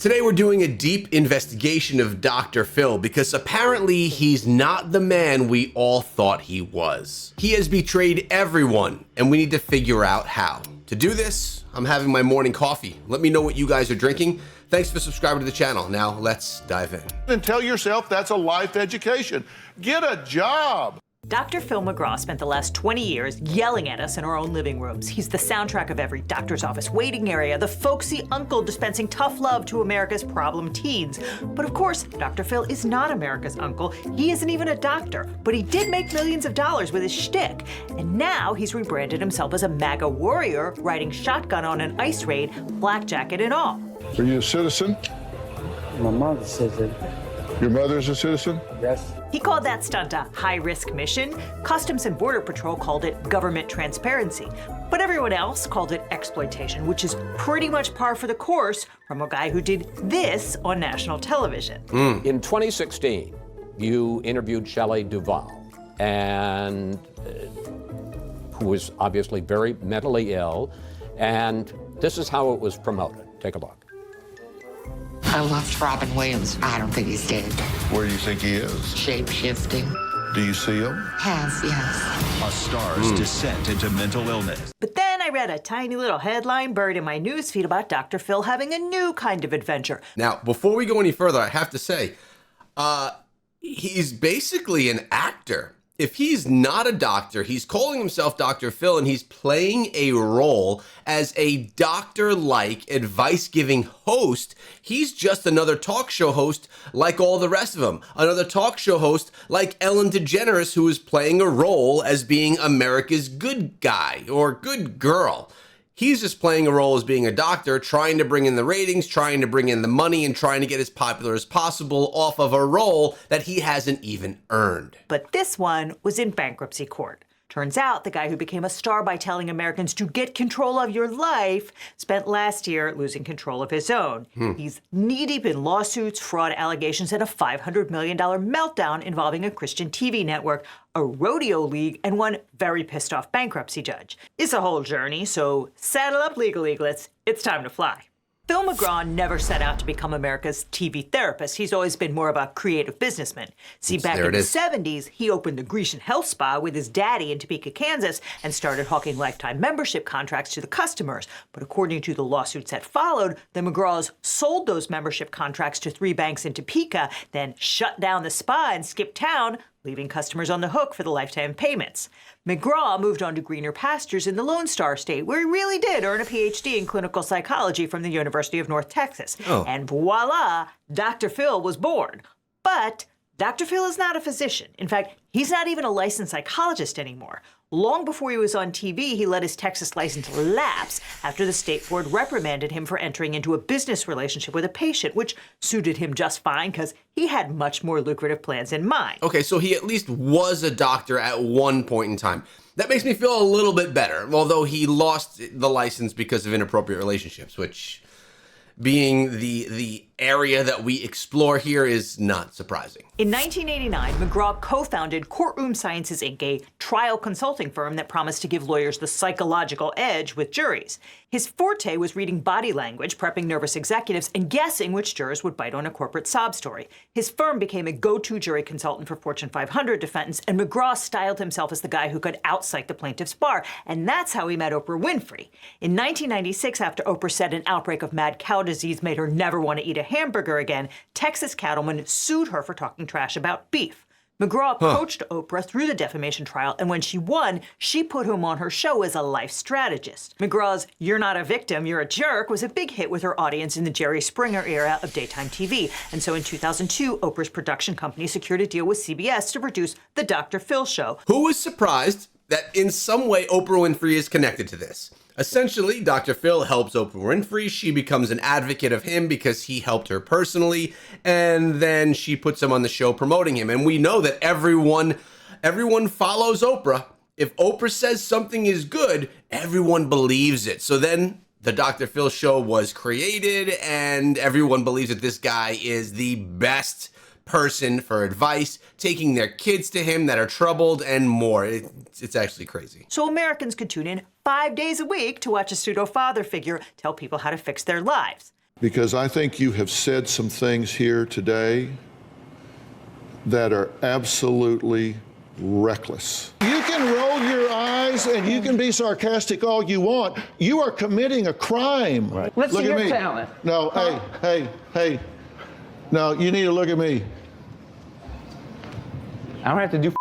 Today we're doing a deep investigation of Dr. Phil because apparently he's not the man we all thought he was. He has betrayed everyone and we need to figure out how. To do this, I'm having my morning coffee. Let me know what you guys are drinking. Thanks for subscribing to the channel. Now let's dive in. And tell yourself that's a life education. Get a job. Dr. Phil McGraw spent the last 20 years yelling at us in our own living rooms. He's the soundtrack of every doctor's office waiting area, the folksy uncle dispensing tough love to America's problem teens. But of course, Dr. Phil is not America's uncle. He isn't even a doctor, but he did make millions of dollars with his shtick. And now he's rebranded himself as a MAGA warrior, riding shotgun on an ICE raid, black jacket and all. Are you a citizen? My mother says it. Your mother's a citizen? Yes. He called that stunt a high-risk mission. Customs and Border Patrol called it government transparency. But everyone else called it exploitation, which is pretty much par for the course from a guy who did this on national television. In 2016, you interviewed Shelley Duvall, and who was obviously very mentally ill, and this is how it was promoted. Take a look. I loved Robin Williams. I don't think he's dead. Where do you think he is? Shape-shifting. Do you see him? Have, yes. A star's descent into mental illness. But then I read a tiny little headline buried in my newsfeed about Dr. Phil having a new kind of adventure. Now, before we go any further, I have to say, he's basically an actor. If he's not a doctor, he's calling himself Dr. Phil and he's playing a role as a doctor-like advice-giving host. He's just another talk show host like all the rest of them. Another talk show host like Ellen DeGeneres, who is playing a role as being America's good guy or good girl. He's just playing a role as being a doctor, trying to bring in the ratings, trying to bring in the money, and trying to get as popular as possible off of a role that he hasn't even earned. But this one was in bankruptcy court. Turns out the guy who became a star by telling Americans to get control of your life spent last year losing control of his own. He's knee-deep in lawsuits, fraud allegations, and a $500 million meltdown involving a Christian TV network, a rodeo league, and one very pissed-off bankruptcy judge. It's a whole journey, so saddle up, legal eaglets. It's time to fly. Phil McGraw never set out to become America's TV therapist. He's always been more of a creative businessman. See, back in the 70s, he opened the Grecian Health Spa with his daddy in Topeka, Kansas, and started hawking lifetime membership contracts to the customers. But according to the lawsuits that followed, the McGraws sold those membership contracts to 3 banks in Topeka, then shut down the spa and skipped town, leaving customers on the hook for the lifetime payments. McGraw moved on to greener pastures in the Lone Star State, where he really did earn a PhD in clinical psychology from the University of North Texas. And voila, Dr. Phil was born. But Dr. Phil is not a physician. In fact, he's not even a licensed psychologist anymore. Long before he was on TV, he let his Texas license lapse after the state board reprimanded him for entering into a business relationship with a patient, which suited him just fine because he had much more lucrative plans in mind. Okay, so he at least was a doctor at one point in time. That makes me feel a little bit better, although he lost the license because of inappropriate relationships, which, being the area that we explore here, is not surprising. In 1989, McGraw co-founded Courtroom Sciences, Inc., a trial consulting firm that promised to give lawyers the psychological edge with juries. His forte was reading body language, prepping nervous executives, and guessing which jurors would bite on a corporate sob story. His firm became a go-to jury consultant for Fortune 500 defendants, and McGraw styled himself as the guy who could outcite the plaintiff's bar, and that's how he met Oprah Winfrey. In 1996, after Oprah said an outbreak of mad cow disease made her never want to eat a hamburger again, Texas cattlemen sued her for talking trash about beef. McGraw coached Oprah through the defamation trial, and when she won, she put him on her show as a life strategist. McGraw's "You're not a victim, you're a jerk" was a big hit with her audience in the Jerry Springer era of daytime TV, and so in 2002, Oprah's production company secured a deal with CBS to produce The Dr. Phil Show. Who was surprised that in some way Oprah Winfrey is connected to this? Essentially, Dr. Phil helps Oprah Winfrey. She becomes an advocate of him because he helped her personally, and then she puts him on the show promoting him. And we know that everyone follows Oprah. If Oprah says something is good, everyone believes it. So then the Dr. Phil show was created, and everyone believes that this guy is the best person for advice, taking their kids to him that are troubled, and more. It's actually crazy. So Americans could tune in 5 days a week to watch a pseudo-father figure tell people how to fix their lives. because I think you have said some things here today that are absolutely reckless. You can roll your eyes and you can be sarcastic all you want. You are committing a crime. Right. Let's look see at your me. talent. No, hey. No, you need to look at me. I don't have to do.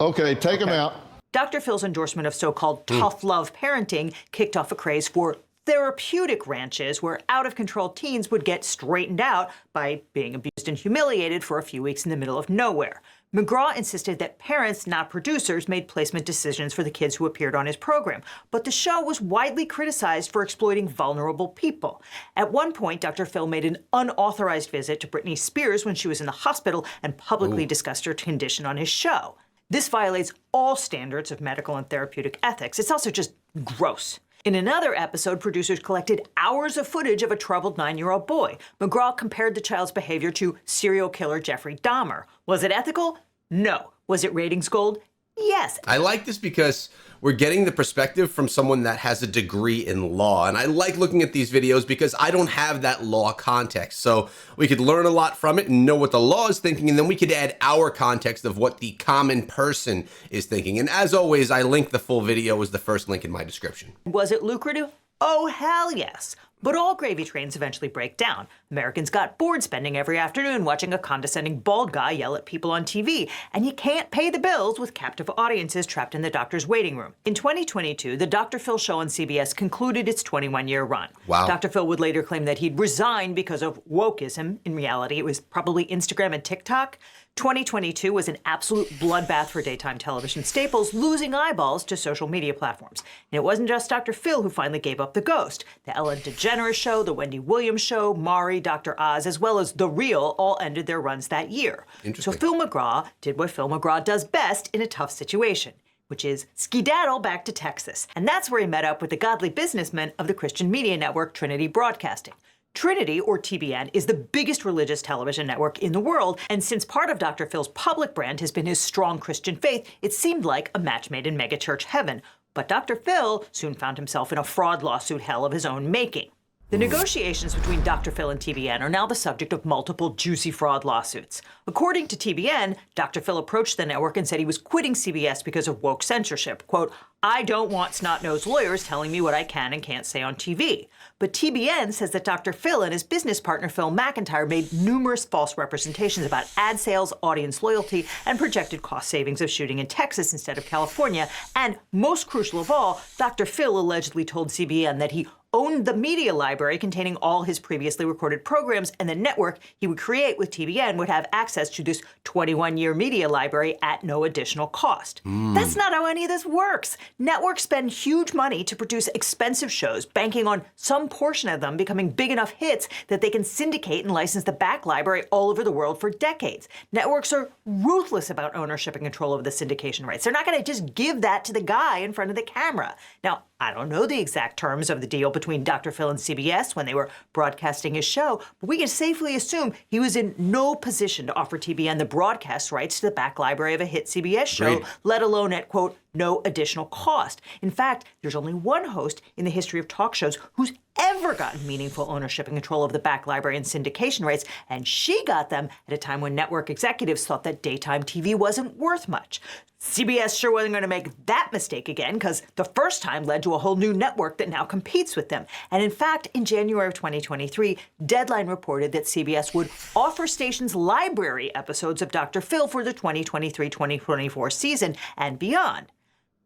Okay, take him out. Dr. Phil's endorsement of so-called tough love parenting kicked off a craze for therapeutic ranches where out-of-control teens would get straightened out by being abused and humiliated for a few weeks in the middle of nowhere. McGraw insisted that parents, not producers, made placement decisions for the kids who appeared on his program. But the show was widely criticized for exploiting vulnerable people. At one point, Dr. Phil made an unauthorized visit to Britney Spears when she was in the hospital and publicly discussed her condition on his show. This violates all standards of medical and therapeutic ethics. It's also just gross. In another episode, producers collected hours of footage of a troubled 9-year-old boy. McGraw compared the child's behavior to serial killer Jeffrey Dahmer. Was it ethical? No. Was it ratings gold? Yes. I like this because we're getting the perspective from someone that has a degree in law. And I like looking at these videos because I don't have that law context. So we could learn a lot from it and know what the law is thinking, and then we could add our context of what the common person is thinking. And as always, I link the full video as the first link in my description. Was it lucrative? Oh, hell yes. But all gravy trains eventually break down. Americans got bored spending every afternoon watching a condescending bald guy yell at people on TV, and you can't pay the bills with captive audiences trapped in the doctor's waiting room. In 2022, the Dr. Phil show on CBS concluded its 21-year run. Wow. Dr. Phil would later claim that he'd resigned because of wokeism. In reality, it was probably Instagram and TikTok. 2022 was an absolute bloodbath for daytime television staples, losing eyeballs to social media platforms. And it wasn't just Dr. Phil who finally gave up the ghost. The Ellen DeGeneres Show, The Wendy Williams Show, Maury, Dr. Oz, as well as The Real all ended their runs that year. So Phil McGraw did what Phil McGraw does best in a tough situation, which is skedaddle back to Texas. And that's where he met up with the godly businessmen of the Christian media network Trinity Broadcasting. Trinity, or TBN, is the biggest religious television network in the world, and since part of Dr. Phil's public brand has been his strong Christian faith, it seemed like a match made in megachurch heaven. But Dr. Phil soon found himself in a fraud lawsuit hell of his own making. The negotiations between Dr. Phil and TBN are now the subject of multiple juicy fraud lawsuits. According to TBN, Dr. Phil approached the network and said he was quitting CBS because of woke censorship. Quote, "I don't want snot-nosed lawyers telling me what I can and can't say on TV." But TBN says that Dr. Phil and his business partner Phil McIntyre made numerous false representations about ad sales, audience loyalty, and projected cost savings of shooting in Texas instead of California. And most crucial of all, Dr. Phil allegedly told CBN that he owned the media library containing all his previously recorded programs, and the network he would create with TBN would have access to this 21-year media library at no additional cost. That's not how any of this works. Networks spend huge money to produce expensive shows, banking on some portion of them becoming big enough hits that they can syndicate and license the back library all over the world for decades. Networks are ruthless about ownership and control of the syndication rights. They're not going to just give that to the guy in front of the camera. Now, I don't know the exact terms of the deal between Dr. Phil and CBS when they were broadcasting his show, but we can safely assume he was in no position to offer TBN the broadcast rights to the back library of a hit CBS show, Agreed. let alone at, quote, no additional cost. In fact, there's only one host in the history of talk shows who's ever gotten meaningful ownership and control of the back library and syndication rights, and she got them at a time when network executives thought that daytime TV wasn't worth much. CBS sure wasn't going to make that mistake again, because the first time led to a whole new network that now competes with them. And in fact, in January of 2023, Deadline reported that CBS would offer stations library episodes of Dr. Phil for the 2023-2024 season and beyond.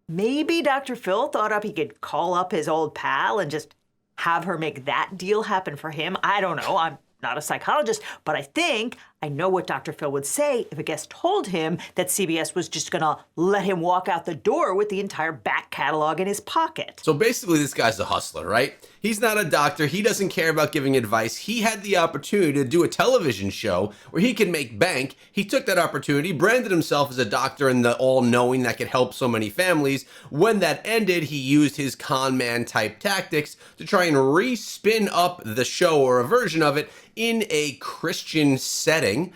Maybe Dr. Phil thought up he could call up his old pal and just have her make that deal happen for him. I don't know. I'm not a psychologist, but I think I know what Dr. Phil would say if a guest told him that CBS was just gonna let him walk out the door with the entire back catalog in his pocket. So basically, this guy's a hustler, right? He's not a doctor. He doesn't care about giving advice. He had the opportunity to do a television show where he can make bank. He took that opportunity, branded himself as a doctor and the all-knowing that could help so many families. When that ended, he used his con man type tactics to try and re-spin up the show or a version of it in a Christian setting,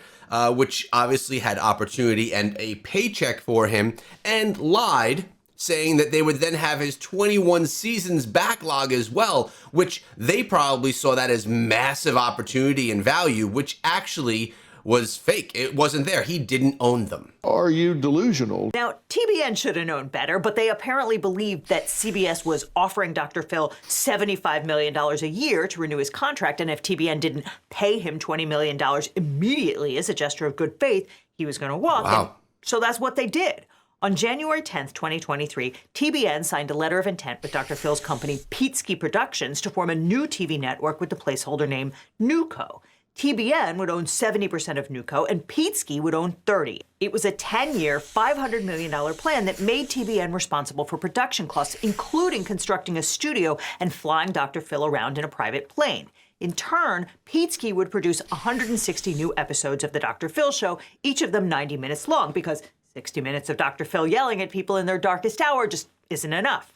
which obviously had opportunity and a paycheck for him, and lied saying that they would then have his 21 seasons backlog as well, which they probably saw that as massive opportunity and value, which actually was fake. It wasn't there. He didn't own them. Are you delusional? Now, TBN should have known better, but they apparently believed that CBS was offering Dr. Phil $75 million a year to renew his contract, and if TBN didn't pay him $20 million immediately as a gesture of good faith, he was going to walk. Wow. And so that's what they did. On January 10th, 2023, TBN signed a letter of intent with Dr. Phil's company, Pietzke Productions, to form a new TV network with the placeholder name NewCo. TBN would own 70% of NewCo, and Pietzke would own 30%. It was a 10-year, $500 million plan that made TBN responsible for production costs, including constructing a studio and flying Dr. Phil around in a private plane. In turn, Pietzke would produce 160 new episodes of The Dr. Phil Show, each of them 90 minutes long, because 60 minutes of Dr. Phil yelling at people in their darkest hour just isn't enough.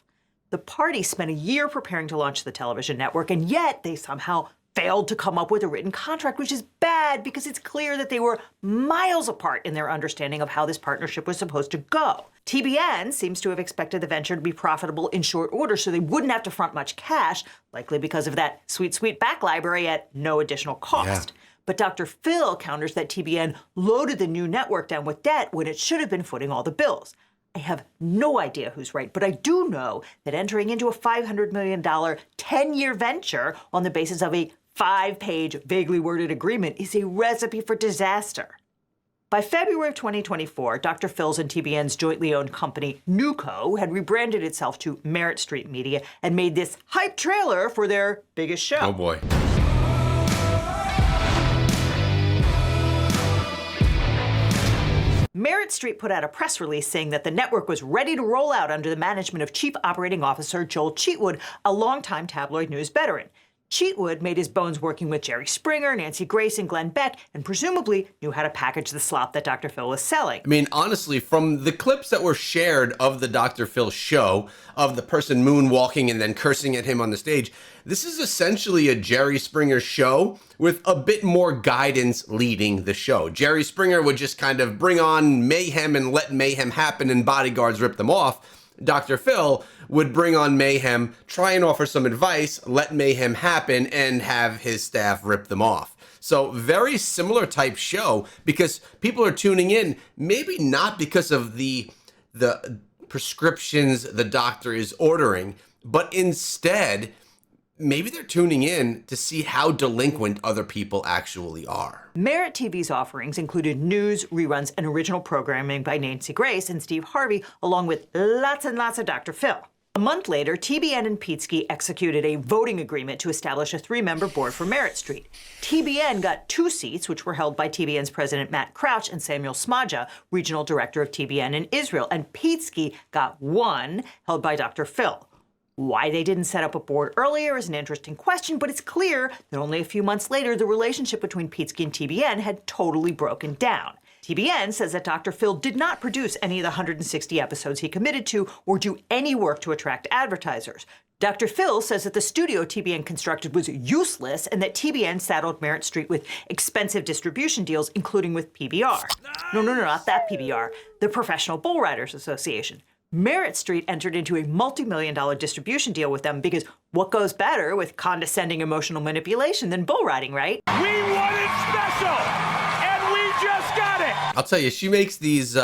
The party spent a year preparing to launch the television network, and yet they somehow failed to come up with a written contract, which is bad because it's clear that they were miles apart in their understanding of how this partnership was supposed to go. TBN seems to have expected the venture to be profitable in short order so they wouldn't have to front much cash, likely because of that sweet, sweet back library at no additional cost. Yeah. But Dr. Phil counters that TBN loaded the new network down with debt when it should have been footing all the bills. I have no idea who's right, but I do know that entering into a $500 million 10-year venture on the basis of a 5-page, vaguely worded agreement is a recipe for disaster. By February of 2024, Dr. Phil's and TBN's jointly owned company, NewCo, had rebranded itself to Merit Street Media and made this hype trailer for their biggest show. Oh boy. Merit Street put out a press release saying that the network was ready to roll out under the management of Chief Operating Officer Joel Cheatwood, a longtime tabloid news veteran. Cheatwood made his bones working with Jerry Springer, Nancy Grace, and Glenn Beck, and presumably knew how to package the slop that Dr. Phil was selling. I mean, honestly, from the clips that were shared of the Dr. Phil show, of the person moonwalking and then cursing at him on the stage, this is essentially a Jerry Springer show with a bit more guidance leading the show. Jerry Springer would just kind of bring on mayhem and let mayhem happen and bodyguards rip them off. Dr. Phil would bring on mayhem, try and offer some advice, let mayhem happen, and have his staff rip them off. So very similar type show, because people are tuning in, maybe not because of the prescriptions the doctor is ordering, but instead, maybe they're tuning in to see how delinquent other people actually are. Merit TV's offerings included news, reruns, and original programming by Nancy Grace and Steve Harvey, along with lots and lots of Dr. Phil. A month later, TBN and Pietzke executed a voting agreement to establish a 3-member board for Merit Street. TBN got 2 seats, which were held by TBN's president Matt Crouch and Samuel Smadja, regional director of TBN in Israel, and Pietzke got 1, held by Dr. Phil. Why they didn't set up a board earlier is an interesting question, but it's clear that only a few months later, the relationship between Pietzke and TBN had totally broken down. TBN says that Dr. Phil did not produce any of the 160 episodes he committed to or do any work to attract advertisers. Dr. Phil says that the studio TBN constructed was useless and that TBN saddled Merit Street with expensive distribution deals, including with PBR. No, not that PBR, the Professional Bull Riders Association. Merit Street entered into a multi-million-dollar distribution deal with them because what goes better with condescending emotional manipulation than bull riding, right? We want it special, and we just got it. I'll tell you, she makes these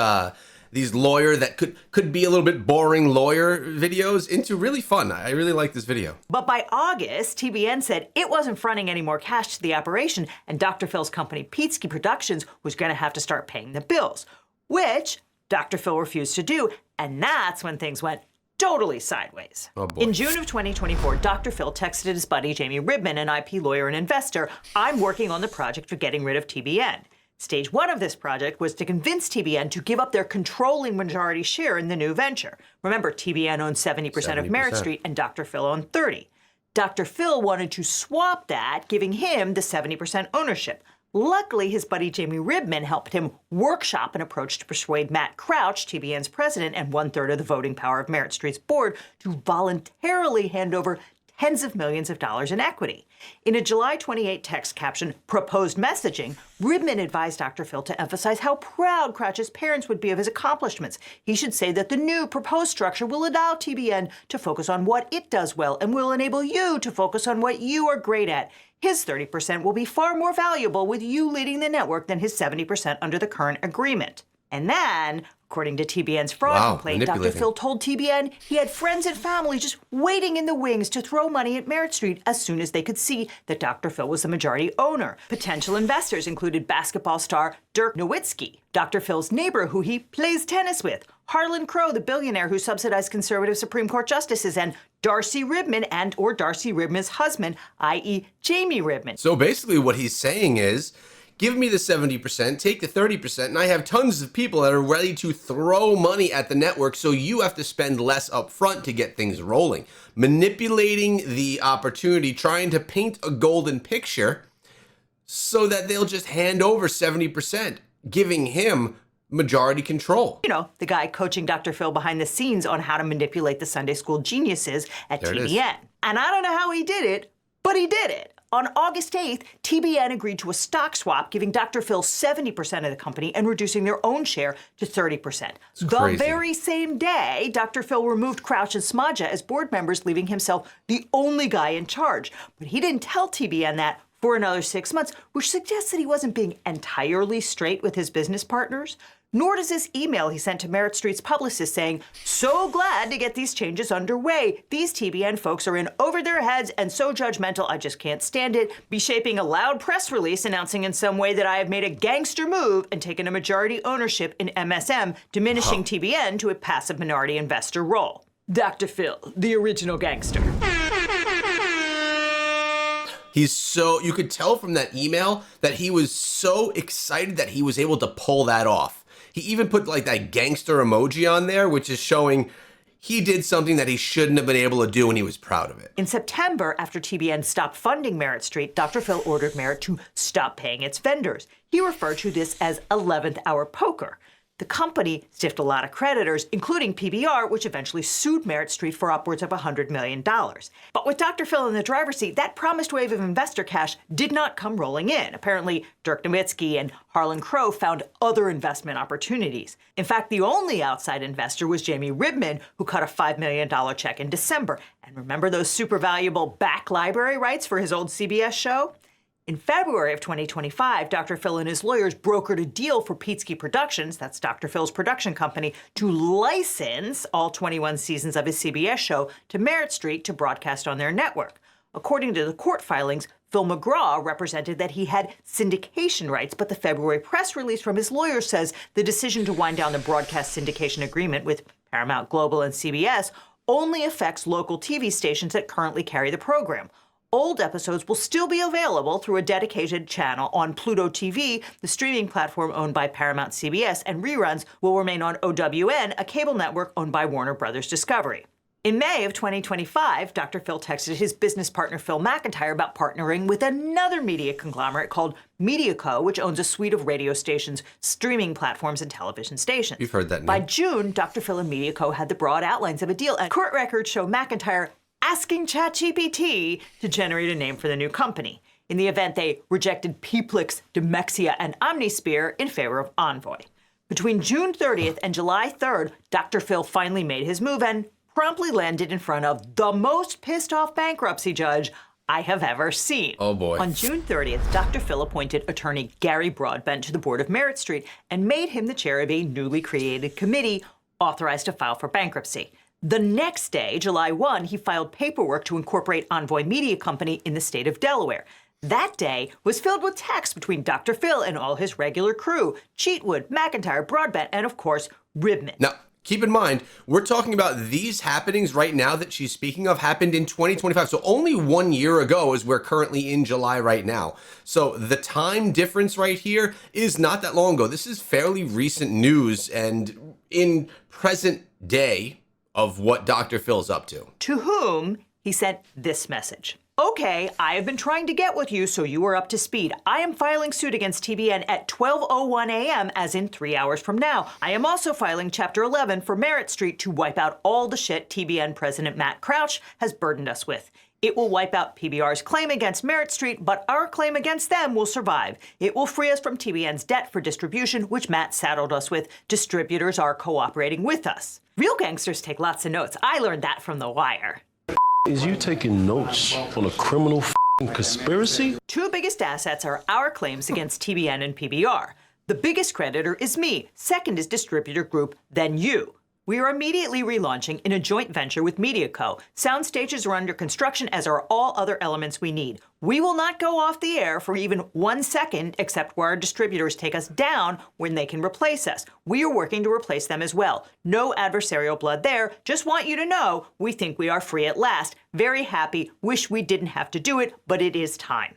lawyer that could be a little bit boring lawyer videos into really fun. I really like this video. But by August, TBN said it wasn't fronting any more cash to the operation, and Dr. Phil's company, Pietzke Productions, was going to have to start paying the bills, which Dr. Phil refused to do, and that's when things went totally sideways. Oh boy. In June of 2024, Dr. Phil texted his buddy Jamie Ribman, an IP lawyer and investor, "I'm working on the project for getting rid of TBN." Stage 1 of this project was to convince TBN to give up their controlling majority share in the new venture. Remember, TBN owned 70% of Merit Street and Dr. Phil owned 30%. Dr. Phil wanted to swap that, giving him the 70% ownership. Luckily, his buddy Jamie Ribman helped him workshop an approach to persuade Matt Crouch, TBN's president and 1/3 of the voting power of Merit Street's board, to voluntarily hand over tens of millions of dollars in equity. In a July 28 text caption, proposed messaging, Ribman advised Dr. Phil to emphasize how proud Crouch's parents would be of his accomplishments. He should say that the new proposed structure will allow TBN to focus on what it does well and will enable you to focus on what you are great at. His 30% will be far more valuable with you leading the network than his 70% under the current agreement. And then, according to TBN's fraud complaint, Dr. Phil told TBN he had friends and family just waiting in the wings to throw money at Merit Street as soon as they could see that Dr. Phil was the majority owner. Potential investors included basketball star Dirk Nowitzki, Dr. Phil's neighbor who he plays tennis with, Harlan Crow, the billionaire who subsidized conservative Supreme Court justices, and Darcy Ribman or Darcy Ribman's husband, i.e. Jamie Ribman. So basically what he's saying is, give me the 70%, take the 30%, and I have tons of people that are ready to throw money at the network, so you have to spend less up front to get things rolling. Manipulating the opportunity, trying to paint a golden picture so that they'll just hand over 70%, giving him majority control. You know, the guy coaching Dr. Phil behind the scenes on how to manipulate the Sunday school geniuses at TBN. And I don't know how he did it, but he did it. On August 8th, TBN agreed to a stock swap, giving Dr. Phil 70% of the company and reducing their own share to 30%. The very same day, Dr. Phil removed Crouch and Smaja as board members, leaving himself the only guy in charge. But he didn't tell TBN that for another 6 months, which suggests that he wasn't being entirely straight with his business partners. Nor does this email he sent to Merit Street's publicist saying, so glad to get these changes underway. These TBN folks are in over their heads and so judgmental, I just can't stand it. Be shaping a loud press release announcing in some way that I have made a gangster move and taken a majority ownership in MSM, diminishing TBN to a passive minority investor role. Dr. Phil, the original gangster. You could tell from that email that he was so excited that he was able to pull that off. He even put like that gangster emoji on there, which is showing he did something that he shouldn't have been able to do and he was proud of it. In September, after TBN stopped funding Merit Street, Dr. Phil ordered Merit to stop paying its vendors. He referred to this as 11th hour poker. The company stiffed a lot of creditors, including PBR, which eventually sued Merit Street for upwards of $100 million. But with Dr. Phil in the driver's seat, that promised wave of investor cash did not come rolling in. Apparently, Dirk Nowitzki and Harlan Crow found other investment opportunities. In fact, the only outside investor was Jamie Ribman, who cut a $5 million check in December. And remember those super valuable back library rights for his old CBS show? In February of 2025, Dr. Phil and his lawyers brokered a deal for Pietzke Productions, that's Dr. Phil's production company, to license all 21 seasons of his CBS show to Merit Street to broadcast on their network. According to the court filings, Phil McGraw represented that he had syndication rights, but the February press release from his lawyer says the decision to wind down the broadcast syndication agreement with Paramount Global and CBS only affects local TV stations that currently carry the program. Old episodes will still be available through a dedicated channel on Pluto TV, the streaming platform owned by Paramount CBS, and reruns will remain on OWN, a cable network owned by Warner Brothers Discovery. In May of 2025, Dr. Phil texted his business partner Phil McIntyre about partnering with another media conglomerate called MediaCo, which owns a suite of radio stations, streaming platforms, and television stations. You've heard that name. By June, Dr. Phil and MediaCo had the broad outlines of a deal, and court records show McIntyre asking ChatGPT to generate a name for the new company. In the event, they rejected Peoplix, Demexia, and Omnisphere in favor of Envoy. Between June 30th and July 3rd, Dr. Phil finally made his move and promptly landed in front of the most pissed-off bankruptcy judge I have ever seen. Oh, boy. On June 30th, Dr. Phil appointed attorney Gary Broadbent to the board of Merit Street and made him the chair of a newly created committee authorized to file for bankruptcy. The next day, July 1, he filed paperwork to incorporate Envoy Media Company in the state of Delaware. That day was filled with texts between Dr. Phil and all his regular crew, Cheatwood, McIntyre, Broadbent, and of course, Ribman. Now, keep in mind, we're talking about these happenings right now that she's speaking of happened in 2025. So only 1 year ago, as we're currently in July right now. So the time difference right here is not that long ago. This is fairly recent news and in present day of what Dr. Phil's up to. To whom he sent this message. Okay, I have been trying to get with you so you are up to speed. I am filing suit against TBN at 12:01 a.m., as in 3 hours from now. I am also filing Chapter 11 for Merit Street to wipe out all the shit TBN President Matt Crouch has burdened us with. It will wipe out PBR's claim against Merit Street, but our claim against them will survive. It will free us from TBN's debt for distribution, which Matt saddled us with. Distributors are cooperating with us. Real gangsters take lots of notes. I learned that from The Wire. Is you taking notes on a criminal conspiracy? Two biggest assets are our claims against TBN and PBR. The biggest creditor is me. Second is Distributor Group, then you. We are immediately relaunching in a joint venture with MediaCo. Sound stages are under construction, as are all other elements we need. We will not go off the air for even 1 second, except where our distributors take us down when they can replace us. We are working to replace them as well. No adversarial blood there. Just want you to know we think we are free at last. Very happy. Wish we didn't have to do it, but it is time.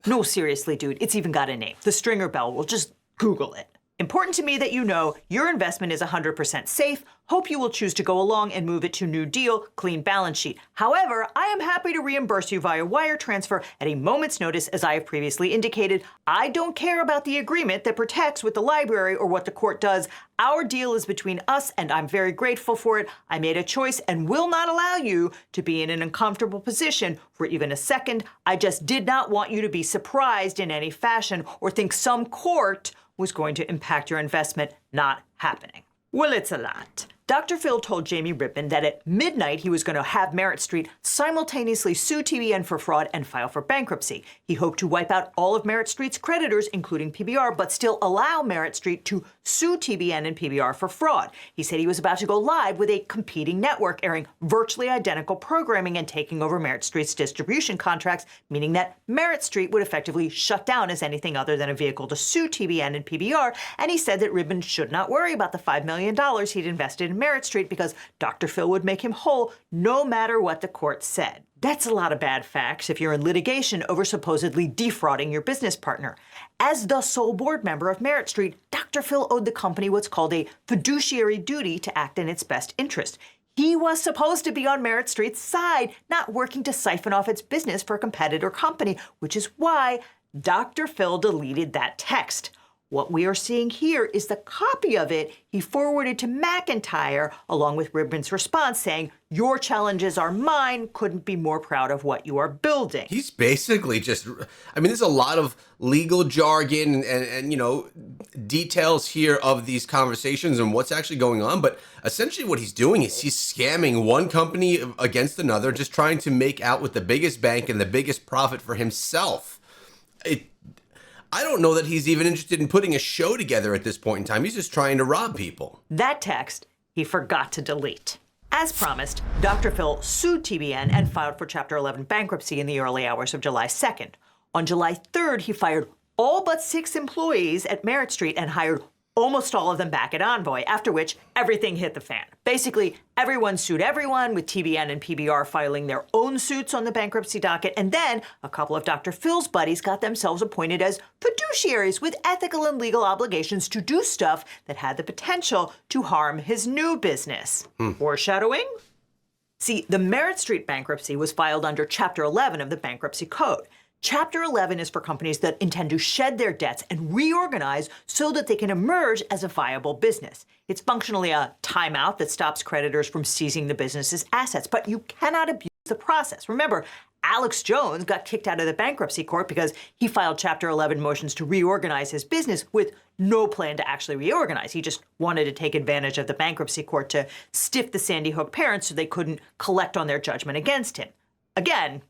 No, seriously, dude, it's even got a name. The Stringer Bell. We'll just Google it. Important to me that you know your investment is 100% safe. Hope you will choose to go along and move it to New Deal, clean balance sheet. However, I am happy to reimburse you via wire transfer at a moment's notice, as I have previously indicated. I don't care about the agreement that protects with the library or what the court does. Our deal is between us, and I'm very grateful for it. I made a choice and will not allow you to be in an uncomfortable position for even a second. I just did not want you to be surprised in any fashion or think some court was going to impact your investment. Not happening. Well, it's a lot. Dr. Phil told Jamie Ripman that at midnight he was going to have Merit Street simultaneously sue TBN for fraud and file for bankruptcy. He hoped to wipe out all of Merit Street's creditors, including PBR, but still allow Merit Street to sue TBN and PBR for fraud. He said he was about to go live with a competing network airing virtually identical programming and taking over Merit Street's distribution contracts, meaning that Merit Street would effectively shut down as anything other than a vehicle to sue TBN and PBR. And he said that Ripman should not worry about the $5 million he'd invested in Merit Street because Dr. Phil would make him whole no matter what the court said. That's a lot of bad facts if you're in litigation over supposedly defrauding your business partner. As the sole board member of Merit Street, Dr. Phil owed the company what's called a fiduciary duty to act in its best interest. He was supposed to be on Merit Street's side, not working to siphon off its business for a competitor company, which is why Dr. Phil deleted that text. What we are seeing here is the copy of it he forwarded to McIntyre, along with Ripman's response saying, "Your challenges are mine, couldn't be more proud of what you are building." He's basically just, I mean, there's a lot of legal jargon and you know, details here of these conversations and what's actually going on. But essentially what he's doing is he's scamming one company against another, just trying to make out with the biggest bank and the biggest profit for himself. I don't know that he's even interested in putting a show together at this point in time. He's just trying to rob people. That text he forgot to delete. As promised, Dr. Phil sued TBN and filed for Chapter 11 bankruptcy in the early hours of July 2nd. On July 3rd, he fired all but 6 employees at Merit Street and hired almost all of them back at Envoy, after which everything hit the fan. Basically, everyone sued everyone, with TBN and PBR filing their own suits on the bankruptcy docket, and then a couple of Dr. Phil's buddies got themselves appointed as fiduciaries with ethical and legal obligations to do stuff that had the potential to harm his new business. Foreshadowing? See, the Merit Street bankruptcy was filed under Chapter 11 of the Bankruptcy Code. Chapter 11 is for companies that intend to shed their debts and reorganize so that they can emerge as a viable business. It's functionally a timeout that stops creditors from seizing the business's assets, but you cannot abuse the process. Remember, Alex Jones got kicked out of the bankruptcy court because he filed Chapter 11 motions to reorganize his business with no plan to actually reorganize. He just wanted to take advantage of the bankruptcy court to stiff the Sandy Hook parents so they couldn't collect on their judgment against him. Again,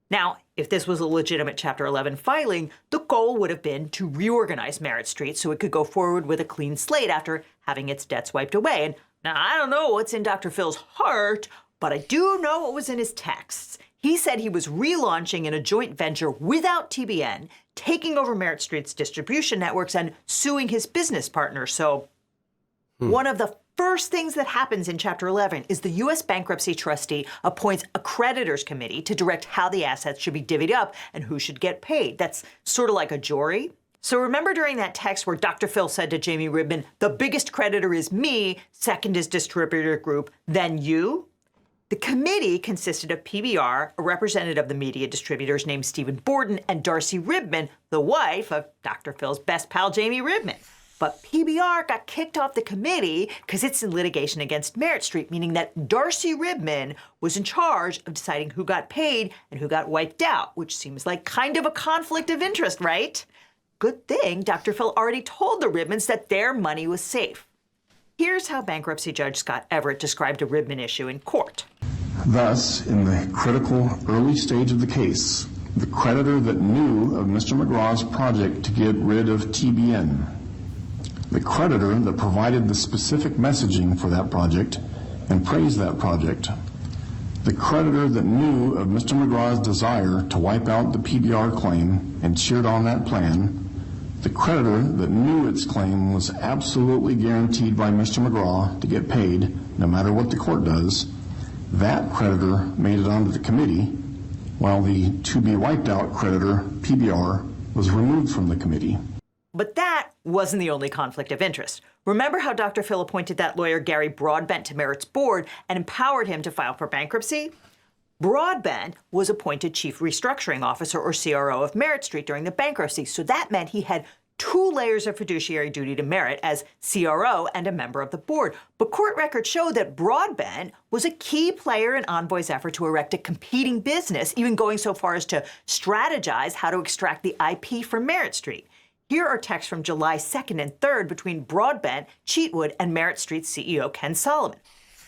now, if this was a legitimate Chapter 11 filing, the goal would have been to reorganize Merit Street so it could go forward with a clean slate after having its debts wiped away. And now, I don't know what's in Dr. Phil's heart, but I do know what was in his texts. He said he was relaunching in a joint venture without TBN, taking over Merit Street's distribution networks, and suing his business partner. So one of the first things that happens in Chapter 11 is the U.S. bankruptcy trustee appoints a creditors committee to direct how the assets should be divvied up and who should get paid. That's sort of like a jury. So remember during that text where Dr. Phil said to Jamie Ripman, "The biggest creditor is me, second is Distributor Group, then you"? The committee consisted of PBR, a representative of the media distributors named Stephen Borden, and Darcy Ripman, the wife of Dr. Phil's best pal, Jamie Ripman. But PBR got kicked off the committee because it's in litigation against Merit Street, meaning that Darcy Ribman was in charge of deciding who got paid and who got wiped out, which seems like kind of a conflict of interest, right? Good thing Dr. Phil already told the Ribmans that their money was safe. Here's how bankruptcy judge Scott Everett described the Ribman issue in court. Thus, in the critical early stage of the case, the creditor that knew of Mr. McGraw's project to get rid of TBN, the creditor that provided the specific messaging for that project and praised that project, the creditor that knew of Mr. McGraw's desire to wipe out the PBR claim and cheered on that plan, the creditor that knew its claim was absolutely guaranteed by Mr. McGraw to get paid no matter what the court does, that creditor made it onto the committee, while the to-be-wiped-out creditor, PBR, was removed from the committee. But that wasn't the only conflict of interest. Remember how Dr. Phil appointed that lawyer Gary Broadbent to Merit's board and empowered him to file for bankruptcy? Broadbent was appointed Chief Restructuring Officer, or CRO, of Merit Street during the bankruptcy, so that meant he had 2 layers of fiduciary duty to Merit as CRO and a member of the board. But court records show that Broadbent was a key player in Envoy's effort to erect a competing business, even going so far as to strategize how to extract the IP from Merit Street. Here are texts from July 2nd and 3rd between Broadbent, Cheatwood, and Merit Street's CEO Ken Solomon.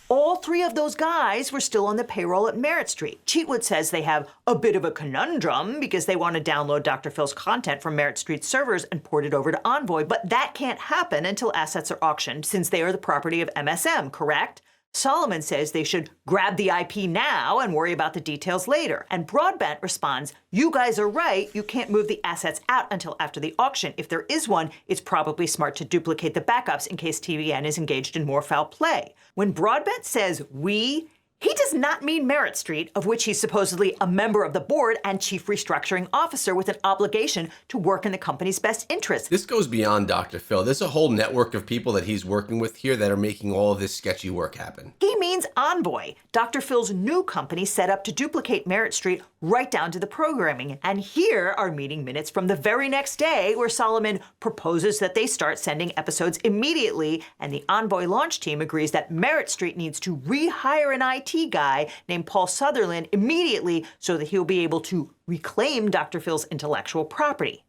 All 3 of those guys were still on the payroll at Merit Street. Cheatwood says they have a bit of a conundrum because they want to download Dr. Phil's content from Merit Street's servers and port it over to Envoy, but that can't happen until assets are auctioned since they are the property of MSM, correct? Solomon says they should grab the IP now and worry about the details later. And Broadbent responds, you guys are right, you can't move the assets out until after the auction. If there is one, it's probably smart to duplicate the backups in case TBN is engaged in more foul play. When Broadbent says we, he does not mean Merit Street, of which he's supposedly a member of the board and chief restructuring officer with an obligation to work in the company's best interest. This goes beyond Dr. Phil. There's a whole network of people that he's working with here that are making all of this sketchy work happen. He means Envoy, Dr. Phil's new company set up to duplicate Merit Street right down to the programming. And here are meeting minutes from the very next day where Solomon proposes that they start sending episodes immediately, and the Envoy launch team agrees that Merit Street needs to rehire an IT guy named Paul Sutherland immediately so that he'll be able to reclaim Dr. Phil's intellectual property.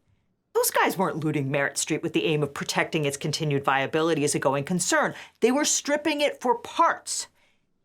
Those guys weren't looting Merit Street with the aim of protecting its continued viability as a going concern. They were stripping it for parts.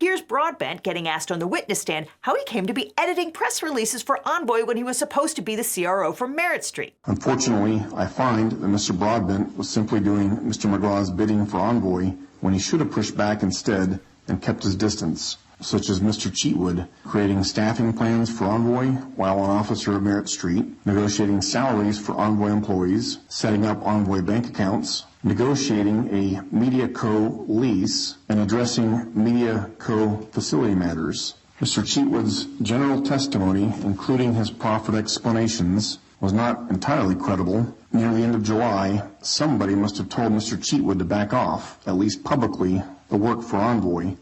Here's Broadbent getting asked on the witness stand how he came to be editing press releases for Envoy when he was supposed to be the CRO for Merit Street. Unfortunately, I find that Mr. Broadbent was simply doing Mr. McGraw's bidding for Envoy when he should have pushed back instead and kept his distance, such as Mr. Cheatwood creating staffing plans for Envoy while an officer of Merit Street, negotiating salaries for Envoy employees, setting up Envoy bank accounts, negotiating a Media Co. lease, and addressing Media Co. facility matters. Mr. Cheatwood's general testimony, including his proffered explanations, was not entirely credible. Near the end of July, somebody must have told Mr. Cheatwood to back off, at least publicly, the work for Envoy,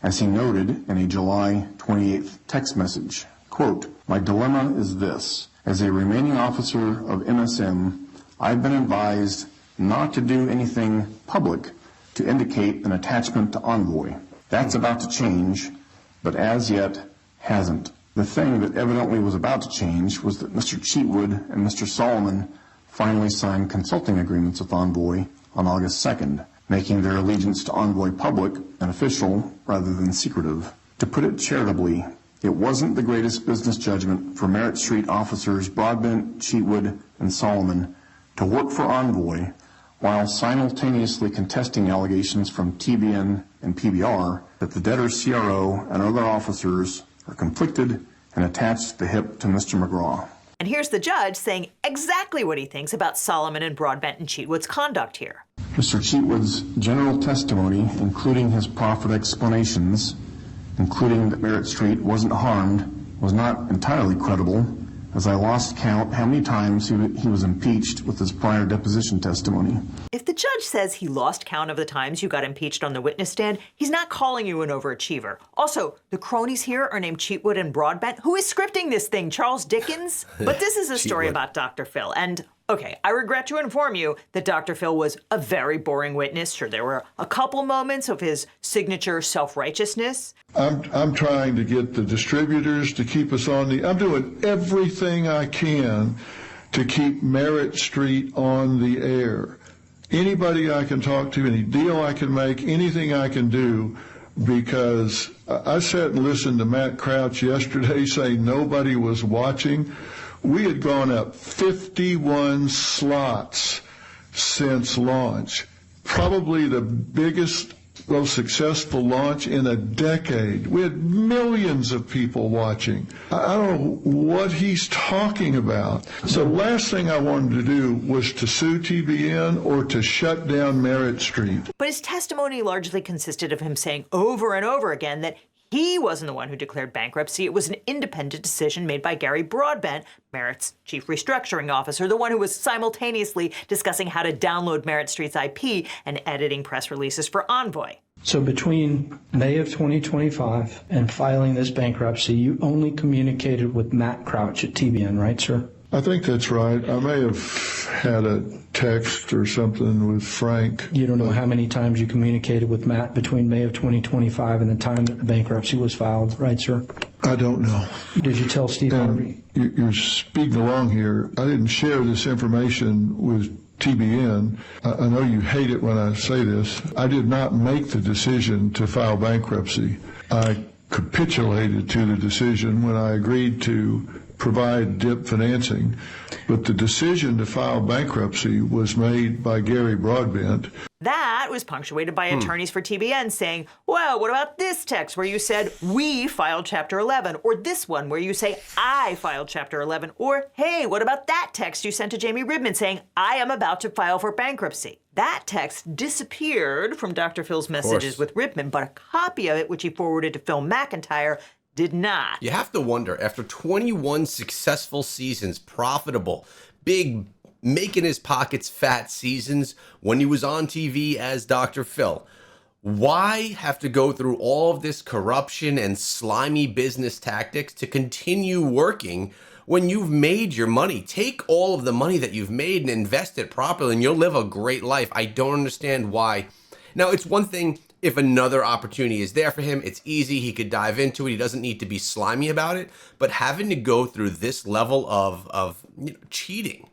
as he noted in a July 28th text message. Quote, my dilemma is this. As a remaining officer of MSM, I've been advised not to do anything public to indicate an attachment to Envoy. That's about to change, but as yet hasn't. The thing that evidently was about to change was that Mr. Cheatwood and Mr. Solomon finally signed consulting agreements with Envoy on August 2nd, making their allegiance to Envoy public and official rather than secretive. To put it charitably, it wasn't the greatest business judgment for Merit Street officers Broadbent, Cheatwood, and Solomon to work for Envoy while simultaneously contesting allegations from TBN and PBR that the debtor's CRO and other officers are conflicted and attached to the hip to Mr. McGraw. And here's the judge saying exactly what he thinks about Solomon and Broadbent and Cheatwood's conduct here. Mr. Cheatwood's general testimony, including his proffered explanations, including that Merit Street wasn't harmed, was not entirely credible, as I lost count how many times he was impeached with his prior deposition testimony. If the judge says he lost count of the times you got impeached on the witness stand, he's not calling you an overachiever. Also, the cronies here are named Cheatwood and Broadbent. Who is scripting this thing, Charles Dickens? But this is a story about Dr. Phil, and Okay, I regret to inform you that Dr. Phil was a very boring witness. Sure, there were a couple moments of his signature self-righteousness. I'm trying to get the distributors to keep us I'm doing everything I can to keep Merritt Street on the air. Anybody I can talk to, any deal I can make, anything I can do, because I sat and listened to Matt Crouch yesterday say nobody was watching. We had gone up 51 slots since launch, probably the biggest, most successful launch in a decade. We had millions of people watching. I don't know what he's talking about. So last thing I wanted to do was to sue TBN or to shut down Merritt Street. But his testimony largely consisted of him saying over and over again that he wasn't the one who declared bankruptcy. It was an independent decision made by Gary Broadbent, Merritt's chief restructuring officer, the one who was simultaneously discussing how to download Merritt Street's IP and editing press releases for Envoy. So between May of 2025 and filing this bankruptcy, you only communicated with Matt Crouch at TBN, right, sir? I think that's right. I may have had a text or something with Frank. You don't know how many times you communicated with Matt between May of 2025 and the time that the bankruptcy was filed, right, sir? I don't know. Did you tell Steve Harvey? You're speaking along here. I didn't share this information with TBN. I know you hate it when I say this. I did not make the decision to file bankruptcy. I capitulated to the decision when I agreed to provide DIP financing, but the decision to file bankruptcy was made by Gary Broadbent. That was punctuated by attorneys for TBN saying, well, what about this text where you said we filed Chapter 11, or this one where you say I filed Chapter 11, or hey, what about that text you sent to Jamie Ribman saying I am about to file for bankruptcy? That text disappeared from Dr. Phil's messages with Ribman, but a copy of it, which he forwarded to Phil McIntyre, did not. You have to wonder, after 21 successful seasons, profitable, big, making his pockets fat seasons when he was on TV as Dr. Phil, why have to go through all of this corruption and slimy business tactics to continue working when you've made your money? Take all of the money that you've made and invest it properly and you'll live a great life. I don't understand why. Now, it's one thing if another opportunity is there for him, it's easy, he could dive into it, he doesn't need to be slimy about it, but having to go through this level of cheating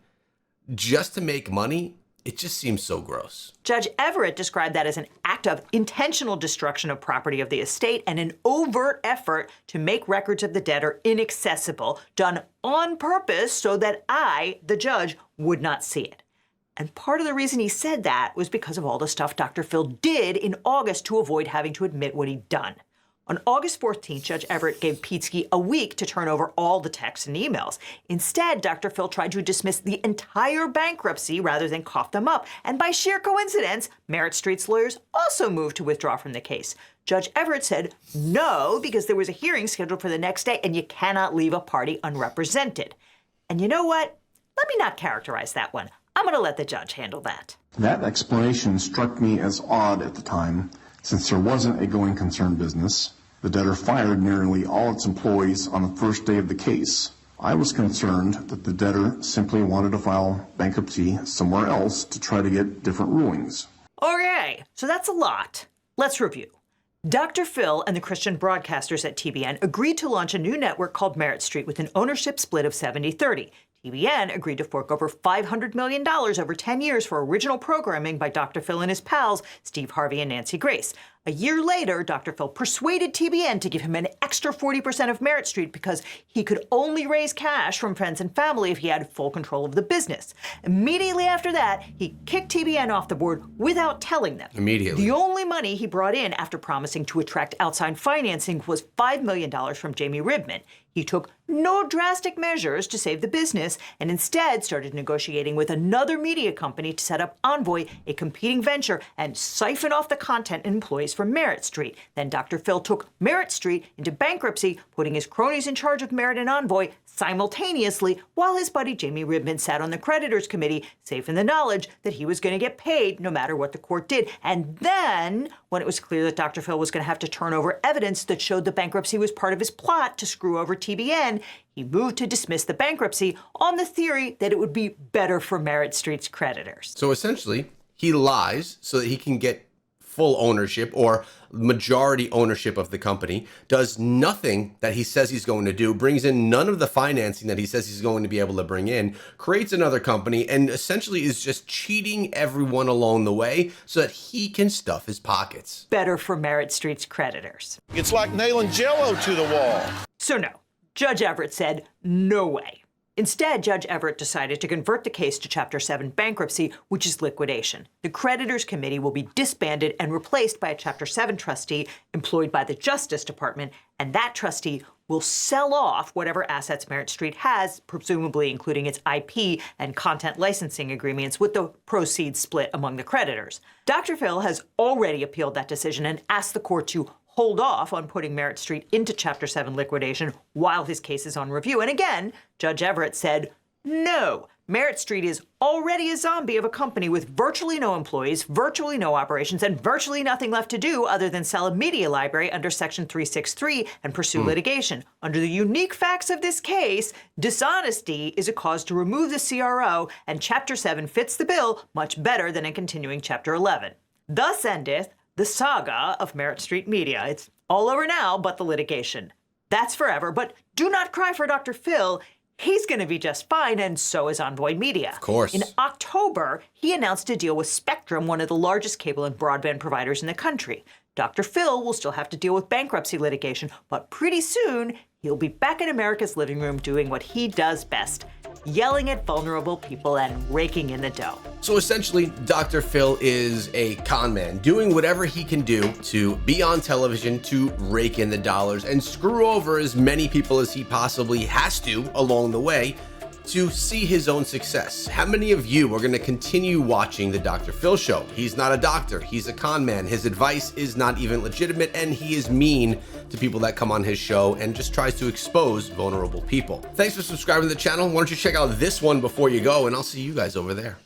just to make money, it just seems so gross. Judge Everett described that as an act of intentional destruction of property of the estate and an overt effort to make records of the debtor inaccessible, done on purpose so that I, the judge, would not see it. And part of the reason he said that was because of all the stuff Dr. Phil did in August to avoid having to admit what he'd done. On August 14th, Judge Everett gave Pietzke a week to turn over all the texts and emails. Instead, Dr. Phil tried to dismiss the entire bankruptcy rather than cough them up. And by sheer coincidence, Merritt Street's lawyers also moved to withdraw from the case. Judge Everett said no, because there was a hearing scheduled for the next day, and you cannot leave a party unrepresented. And you know what? Let me not characterize that one. I'm going to let the judge handle that. That explanation struck me as odd at the time, since there wasn't a going concern business. The debtor fired nearly all its employees on the first day of the case. I was concerned that the debtor simply wanted to file bankruptcy somewhere else to try to get different rulings. Okay, so that's a lot. Let's review. Dr. Phil and the Christian broadcasters at TBN agreed to launch a new network called Merritt Street with an ownership split of 70-30. TBN agreed to fork over $500 million over 10 years for original programming by Dr. Phil and his pals, Steve Harvey and Nancy Grace. A year later, Dr. Phil persuaded TBN to give him an extra 40% of Merritt Street because he could only raise cash from friends and family if he had full control of the business. Immediately after that, he kicked TBN off the board without telling them. Immediately. The only money he brought in after promising to attract outside financing was $5 million from Jamie Ribman. He took no drastic measures to save the business and instead started negotiating with another media company to set up Envoy, a competing venture, and siphon off the content and employees from Merritt Street. Then Dr. Phil took Merritt Street into bankruptcy, putting his cronies in charge of Merritt and Envoy simultaneously while his buddy Jamie Ribman sat on the creditors committee, safe in the knowledge that he was going to get paid no matter what the court did. And then, when it was clear that Dr. Phil was going to have to turn over evidence that showed the bankruptcy was part of his plot to screw over TBN, he moved to dismiss the bankruptcy on the theory that it would be better for Merit Street's creditors. So essentially, he lies so that he can get full ownership or majority ownership of the company, does nothing that he says he's going to do, brings in none of the financing that he says he's going to be able to bring in, creates another company, and essentially is just cheating everyone along the way so that he can stuff his pockets. Better for Merit Street's creditors. It's like nailing Jell-O to the wall. So no, Judge Everett said no way. Instead, Judge Everett decided to convert the case to Chapter 7 bankruptcy, which is liquidation. The creditors committee will be disbanded and replaced by a Chapter 7 trustee employed by the Justice Department, and that trustee will sell off whatever assets Merit Street has, presumably including its IP and content licensing agreements, with the proceeds split among the creditors. Dr. Phil has already appealed that decision and asked the court to hold off on putting Merit Street into Chapter 7 liquidation while his case is on review. And again, Judge Everett said, no, Merit Street is already a zombie of a company with virtually no employees, virtually no operations, and virtually nothing left to do other than sell a media library under Section 363 and pursue litigation. Under the unique facts of this case, dishonesty is a cause to remove the CRO, and Chapter 7 fits the bill much better than in continuing Chapter 11. Thus endeth the saga of Merit Street Media. It's all over now, but the litigation. That's forever, but do not cry for Dr. Phil. He's going to be just fine, and so is Envoy Media. Of course. In October, he announced a deal with Spectrum, one of the largest cable and broadband providers in the country. Dr. Phil will still have to deal with bankruptcy litigation, but pretty soon, he'll be back in America's living room doing what he does best, yelling at vulnerable people and raking in the dough. So essentially, Dr. Phil is a con man, doing whatever he can do to be on television, to rake in the dollars, and screw over as many people as he possibly has to along the way to see his own success. How many of you are going to continue watching the Dr. Phil show? He's not a doctor. He's a con man. His advice is not even legitimate, and he is mean to people that come on his show and just tries to expose vulnerable people. Thanks for subscribing to the channel. Why don't you check out this one before you go, and I'll see you guys over there.